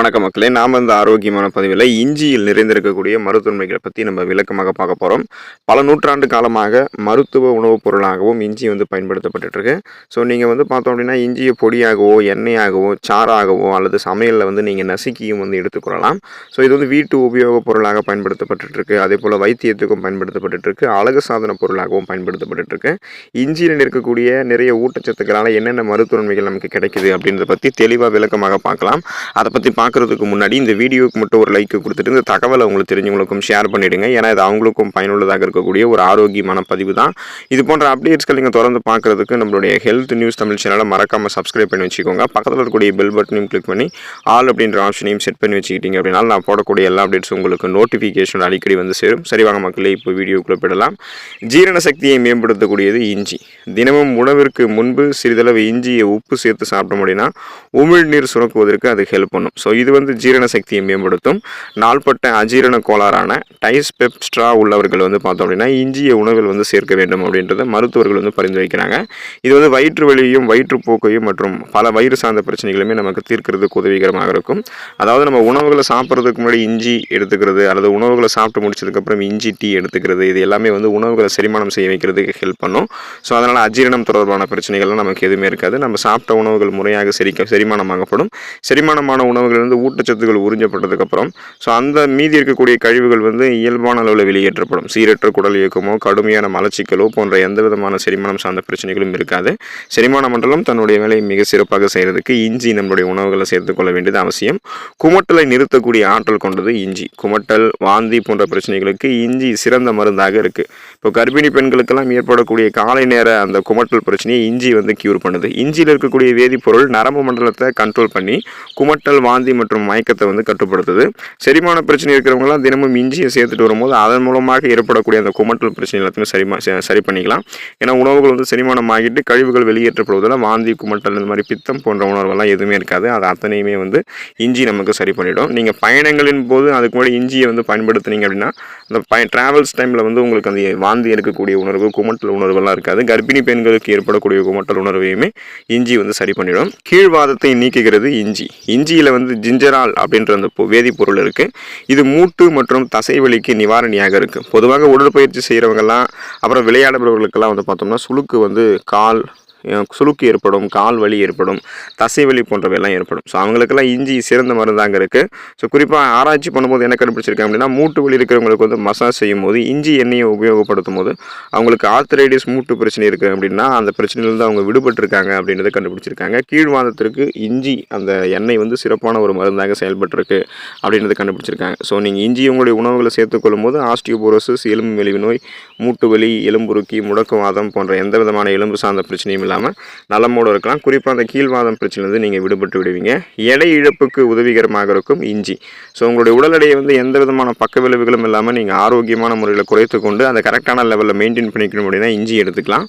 வணக்கம் மக்களே, நாம் இந்த ஆரோக்கியமான பதிவில் இஞ்சியில் நிறைந்திருக்கக்கூடிய மருத்துவமைகளை பற்றி நம்ம விளக்கமாக பார்க்க போகிறோம். பல நூற்றாண்டு காலமாக மருத்துவ உணவுப் பொருளாகவும் இஞ்சி பயன்படுத்தப்பட்டுருக்கு. ஸோ நீங்கள் பார்த்தோம் அப்படின்னா இஞ்சியை பொடியாகவோ எண்ணெயாகவோ சாறாகவோ அல்லது சமையலில் நீங்கள் நசுக்கியும் எடுத்துக்கொள்ளலாம். ஸோ இது வீட்டு உபயோகப் பொருளாக பயன்படுத்தப்பட்டுருக்கு. அதே போல் வைத்தியத்துக்கும் பயன்படுத்தப்பட்டுருக்கு. அழகு சாதன பொருளாகவும் பயன்படுத்தப்பட்டுருக்கு. இஞ்சியில் இருக்கக்கூடிய நிறைய ஊட்டச்சத்துக்களால் என்னென்ன மருத்துவமைகள் நமக்கு கிடைக்குது அப்படின்றத பற்றி தெளிவாக விளக்கமாக பார்க்கலாம். அதை பற்றி பார்க்குறதுக்கு முன்னாடி இந்த வீடியோவுக்கு மட்டும் ஒரு லைக் கொடுத்துட்டு இந்த தகவலை உங்களுக்கு தெரிஞ்சவங்களுக்கும் ஷேர் பண்ணிவிடுங்க. ஏன்னா இது அவங்களுக்கும் பயனுள்ளதாக இருக்கக்கூடிய ஒரு ஆரோக்கியமான பதிவு தான். இது போன்ற அப்டேட்ஸ்கள் நீங்கள் தொடர்ந்து பார்க்குறதுக்கு நம்மளுடைய ஹெல்த் நியூஸ் தமிழ் சேனலை மறக்காமல் சப்ஸ்கிரைப் பண்ணி வச்சுக்கோங்க. பக்கத்தில் இருக்கக்கூடிய பெல் பட்டனையும் கிளிக் பண்ணி ஆல் அப்படின்ற ஆப்ஷனையும் செட் பண்ணி வச்சுக்கிட்டீங்க அப்படின்னா நான் போடக்கூடிய எல்லா அப்டேட்ஸும் உங்களுக்கு நோட்டிஃபிகேஷன் அடிக்கடி சேரும். சரிவாங்க மக்களே, இப்போ வீடியோக்குள்ளே போயிடலாம். ஜீரண சக்தியை மேம்படுத்தக்கூடியது இஞ்சி. தினமும் உணவிற்கு முன்பு சிறிதளவு இஞ்சியை உப்பு சேர்த்து சாப்பிட முடியும்னா உமிழ்நீர் சுரக்குவதற்கு அது ஹெல்ப் பண்ணும். ஸோ இது ஜீரண சக்தியை மேம்படுத்தும். நாள்பட்ட அஜீரண கோளாறான டைஸ்பெப்ஸ்ட்ரா உள்ளவர்கள் பார்த்தோம் அப்படின்னா இஞ்சியை உணவில் சேர்க்க வேண்டும் அப்படின்றத மருத்துவர்கள் பரிந்துரைக்கிறாங்க. இது வயிற்று வலியையும் வயிற்றுப்போக்கையும் மற்றும் பல வயிறு சார்ந்த பிரச்சனைகளுமே நமக்கு தீர்க்கிறதுக்கு உதவிகரமாக இருக்கும். அதாவது நம்ம உணவுகளை சாப்பிட்றதுக்கு முன்னாடி இஞ்சி எடுத்துக்கிறது அல்லது உணவுகளை சாப்பிட்டு முடிச்சதுக்கப்புறம் இஞ்சி டீ எடுத்துக்கிறது, இது எல்லாமே உணவுகளை செரிமானம் செய்ய வைக்கிறதுக்கு ஹெல்ப் பண்ணும். ஸோ அதனால் அஜீரணம் தொடர்பான பிரச்சனைகள்லாம் நமக்கு எதுவுமே இருக்காது. நம்ம சாப்பிட்ட உணவுகள் முறையாக செரிமானமாகப்படும். செரிமானமான உணவுகள் ஊட்டச்சத்துக்கள் உறிஞ்சப்பட்டதுக்கப்புறம் ஸோ அந்த மீதி இருக்கக்கூடிய கழிவுகள் இயல்பான அளவில் வெளியேற்றப்படும். சீரற்ற குடல் இயக்கமோ கடுமையான மலச்சிக்கலோ போன்ற எந்த விதமான செரிமானம் சார்ந்த பிரச்சனைகளும் இருக்காது. செரிமான மண்டலம் தன்னுடைய வேலையை மிக சிறப்பாக செய்கிறதுக்கு இஞ்சி நம்மளுடைய உணவுகளை சேர்த்துக்கொள்ள வேண்டியது அவசியம். குமட்டலை நிறுத்தக்கூடிய ஆற்றல் கொண்டது இஞ்சி. குமட்டல், வாந்தி போன்ற பிரச்சனைகளுக்கு இஞ்சி சிறந்த மருந்தாக இருக்குது. இப்போ கர்ப்பிணி பெண்களுக்கெல்லாம் ஏற்படக்கூடிய காலை நேர அந்த குமட்டல் பிரச்சனையை இஞ்சி கியூர் பண்ணுது. இஞ்சியில் இருக்கக்கூடிய வேதிப்பொருள் நரம்பு மண்டலத்தை கண்ட்ரோல் பண்ணி குமட்டல், வாந்தி மற்றும் மயக்கத்தை கட்டுப்படுத்துது. செரிமான பிரச்சனை இருக்கிறவங்களாம் தினமும் இஞ்சியை சேர்த்துட்டு வரும்போது அதன் மூலமாக ஏற்படக்கூடிய அந்த குமட்டல் பிரச்சனை எல்லாத்தையுமே சரி பண்ணிக்கலாம். ஏன்னா உணவுகள் செரிமானம் ஆகிட்டு கழிவுகள் வெளியேற்றப்படுவதில் வாந்தி, குமட்டல், இந்த மாதிரி பித்தம் போன்ற உணர்வெல்லாம் எதுவுமே இருக்காது. அது அத்தனையுமே இஞ்சி நமக்கு சரி பண்ணிடும். நீங்கள் பயணங்களின் போது அதுக்கு முன்னாடி இஞ்சியை பயன்படுத்துனீங்க அப்படின்னா அந்த டிராவல்ஸ் டைமில் உங்களுக்கு அந்த வாந்தி இருக்கக்கூடிய உணர்வு, குமட்டல் உணர்வெல்லாம் இருக்காது. கர்ப்பிணி பெண்களுக்கு ஏற்படக்கூடிய குமட்டல் உணர்வையுமே இஞ்சி சரி பண்ணிடும். கீழ்வாதத்தை நீக்குகிறது இஞ்சி. இஞ்சியில் ஜிஞ்சரால் அப்படின்ற அந்த வேதிப்பொருள் இருக்குது. இது மூட்டு மற்றும் தசைவலிக்கு நிவாரணியாக இருக்குது. பொதுவாக உடற்பயிற்சி செய்கிறவங்கெல்லாம் அப்புறம் விளையாடுபவர்களுக்கெல்லாம் பார்த்தோம்னா சுளுக்கு ஏற்படும், கால் வலி ஏற்படும், தசைவலி போன்றவையெல்லாம் ஏற்படும். ஸோ அவங்களுக்கெல்லாம் இஞ்சி சிறந்த மருந்தாங்க இருக்குது. ஸோ குறிப்பாக ஆராய்ச்சி பண்ணும்போது என்ன கண்டுபிடிச்சிருக்கேன் அப்படின்னா மூட்டு வலி இருக்கிறவங்களுக்கு மசாஜ் செய்யும் போது இஞ்சி எண்ணெயை உபயோகப்படுத்தும் போது அவங்களுக்கு ஆர்த்தரைட்டிஸ் மூட்டு பிரச்சனை இருக்குது அப்படின்னா அந்த பிரச்சனையிலேருந்து அவங்க விடுபட்டிருக்காங்க அப்படின்றத கண்டுபிடிச்சிருக்காங்க. கீழ்வாதத்திற்கு இஞ்சி அந்த எண்ணெய் சிறப்பான ஒரு மருந்தாக செயல்பட்டுருக்கு அப்படின்றத கண்டுபிடிச்சிருக்காங்க. ஸோ நீங்கள் இஞ்சி உங்களுடைய உணவுகளை சேர்த்துக்கொள்ளும் போது ஆஸ்டியோபோரோசிஸ், எலும்பு மெலிவு நோய், மூட்டு வலி, எலும்புருக்கி, முடக்குவாதம் போன்ற எந்த விதமான எலும்பு சார்ந்த பிரச்சனையும் நலமோடு இருக்கலாம். குறிப்பாக அந்த கீழ்வாதம் பிரச்சனை நீங்கள் விடுபட்டு விடுவீங்க. எடை இழப்புக்கு உதவிகரமாக இருக்கும் இஞ்சி. ஸோ உங்களுடைய உடல் எடையை எந்த விதமான பக்க விளைவுகளும் இல்லாமல் நீங்கள் ஆரோக்கியமான முறையில் குறைத்து கொண்டு அதை கரெக்டான லெவலில் மெயின்டைன் பண்ணிக்கணும் அப்படின்னா இஞ்சி எடுத்துக்கலாம்.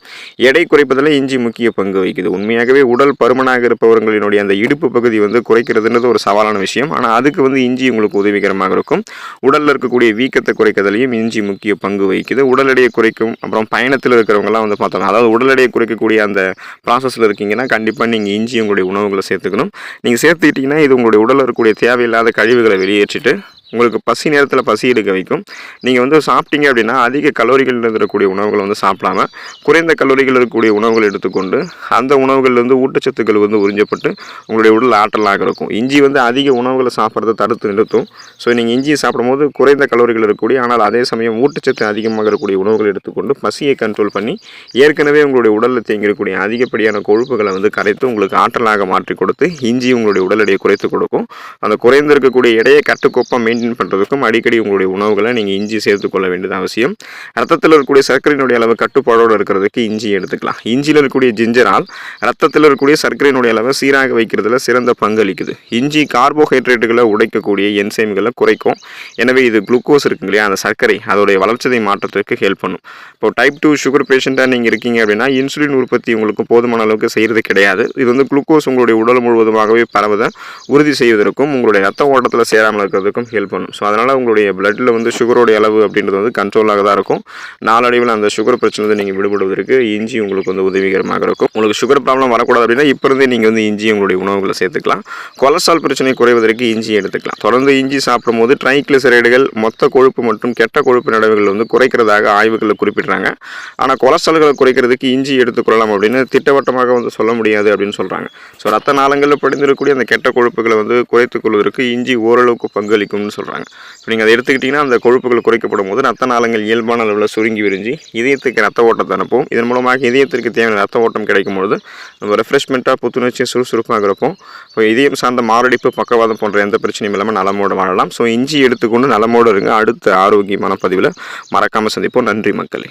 எடை குறைப்பதில் இஞ்சி முக்கிய பங்கு வகிக்குது. உண்மையாகவே உடல் பருமனாக இருப்பவர்களினுடைய அந்த இடுப்பு பகுதி குறைக்கிறதுன்றது ஒரு சவாலான விஷயம். ஆனால் அதுக்கு இஞ்சி உங்களுக்கு உதவிகரமாக இருக்கும். உடலில் இருக்கக்கூடிய வீக்கத்தை குறைக்கிறதுலையும் இஞ்சி முக்கிய பங்கு வகிக்குது. உடல் எடையை குறைக்கும். அப்புறம் பயணத்தில் இருக்கிறவங்கலாம் பார்த்தோம்னா அதாவது உடல் எடையை குறைக்கக்கூடிய அந்த ப்ராசஸில் இருக்கீங்கன்னா கண்டிப்பாக நீங்கள் இஞ்சி உங்களுடைய உணவுகளை சேர்த்துக்கணும். நீங்கள் சேர்த்துக்கிட்டிங்கன்னா இது உங்களுடைய உடலில் இருக்கக்கூடிய தேவையில்லாத கழிவுகளை வெளியேற்றிட்டு உங்களுக்கு பசி நேரத்தில் பசி எடுக்க வைக்கும். நீங்கள் சாப்பிட்டீங்க அப்படின்னா அதிக கலோரிகள் இருக்கக்கூடிய உணவுகளை சாப்பிடாமல் குறைந்த கலோரிகள் இருக்கக்கூடிய உணவுகள் எடுத்துக்கொண்டு அந்த உணவுகள்லேருந்து ஊட்டச்சத்துக்கள் உறிஞ்சப்பட்டு உங்களுடைய உடல் ஆற்றலாக இருக்கும். இஞ்சி அதிக உணவுகளை சாப்பிட்றத தடுத்து நிறுத்தும். ஸோ நீங்கள் இஞ்சியை சாப்பிடும்போது குறைந்த கலோரிகள் இருக்கக்கூடிய ஆனால் அதே சமயம் ஊட்டச்சத்து அதிகமாக இருக்கக்கூடிய உணவுகள் எடுத்துக்கொண்டு பசியை கண்ட்ரோல் பண்ணி ஏற்கனவே உங்களுடைய உடலில் தேங்கியிருக்கக்கூடிய அதிகப்படியான கொழுப்புகளை கரைத்து உங்களுக்கு ஆற்றலாக மாற்றி கொடுத்து இஞ்சி உங்களுடைய உடல் எடையை குறைத்து கொடுக்கும். அந்த குறைந்திருக்கக்கூடிய எடையை கட்டுக்கோப்பாக மெயின்டைன் பண்ணுறதுக்கும் அடிக்கடி உங்களுடைய உணவுகளை நீங்கள் இஞ்சி சேர்த்துக்கொள்ள வேண்டியது அவசியம். ரத்தத்தில் இருக்கக்கூடிய சர்க்கரையினுடைய அளவு கட்டுப்பாடோடு இருக்கிறதுக்கு இஞ்சி எடுத்துக்கலாம். இஞ்சியில் இருக்கக்கூடிய ஜிஞ்சரால் ரத்தத்தில் இருக்கக்கூடிய சர்க்கரையினுடைய அளவை சீராக வைக்கிறதுல சிறந்த பங்களிக்குது. இஞ்சி கார்போஹைட்ரேட்டுகளை உடைக்கக்கூடிய என்சைம்களை குறைக்கும். எனவே இது குளுக்கோஸ் இருக்கு இல்லையா, அந்த சர்க்கரை அதோடைய வளர்ச்சிதை மாற்றத்திற்கு ஹெல்ப் பண்ணும். இப்போ டைப் 2 சுகர் பேஷண்ட்டாக நீங்கள் இருக்கீங்க அப்படின்னா இன்சுலின் உற்பத்தி உங்களுக்கு போதுமான அளவுக்கு செய்கிறது கிடையாது. இது குளுக்கோஸ் உங்களுடைய உடல் முழுவதுமாகவே பரவதை உறுதி செய்வதற்கும் உங்களுடைய ரத்த ஓட்டத்தில் சேராமல் இருக்கிறதுக்கும் ஹெல்ப் ஹெல்ப் பண்ணும். ஸோ அதனால் உங்களுடைய பிளட்டில் வந்து சுகரோடைய அளவு அப்படின்றது வந்து கண்ட்ரோலாக தான் இருக்கும். நாளடைவில் அந்த சுகர் பிரச்சனை வந்து நீங்கள் விடுபடுவதற்கு இஞ்சி உங்களுக்கு வந்து உதவிகரமாக இருக்கும். உங்களுக்கு சுகர் ப்ராப்ளம் வரக்கூடாது அப்படின்னா இப்போ இருந்தே நீங்கள் வந்து இஞ்சி உங்களுடைய உணவுகளை சேர்த்துக்கலாம். கொலஸ்ட்ரால் பிரச்சனை குறைவதற்கு இஞ்சி எடுத்துக்கலாம். தொடர்ந்து இஞ்சி சாப்பிடும்போது ட்ரைக்ளிசரைடுகள், மொத்த கொழுப்பு மற்றும் கெட்ட கொழுப்பு நடவுகள் வந்து குறைக்கிறதாக ஆய்வுகளில் குறிப்பிட்றாங்க. ஆனால் கொலஸ்ட்ரால்களை குறைக்கிறதுக்கு இஞ்சி எடுத்துக்கொள்ளலாம் அப்படின்னு திட்டவட்டமாக வந்து சொல்ல முடியாது அப்படின்னு சொல்கிறாங்க. ஸோ ரத்த நாளங்களில் படிந்திருக்கக்கூடிய அந்த கெட்ட கொழுப்புகளை வந்து குறைத்துக் கொள்வதற்கு இஞ்சி ஓரளவுக்கு பங்களிக்கும்னு சொல்கிறாங்க. இப்போ நீங்கள் அதை எடுத்துக்கிட்டிங்கன்னா அந்த கொழுப்புகள் குறைக்கப்படும் போது ரத்த நாளங்கள் இயல்பான அளவில் சுருங்கி விரிஞ்சு இதயத்துக்கு ரத்த ஓட்டத்தை அனுப்பும். இதன் மூலமாக இதயத்திற்கு தேவையான ரத்த ஓட்டம் கிடைக்கும் பொழுது நம்ம ரெஃப்ரெஷ்மெண்ட்டாக புத்துணர்ச்சி சுறுசுறுப்பாக இருப்போம். இப்போ இதயம் சார்ந்த மாரடைப்பு, பக்கவாதம் போன்ற எந்த பிரச்சனையும் இல்லாமல் நலமோடு வாழலாம். ஸோ இஞ்சி எடுத்துக்கொண்டு நலமோடு இருங்க. அடுத்த ஆரோக்கியமான பதிவில் மறக்காமல் சந்திப்போம். நன்றி மக்களே.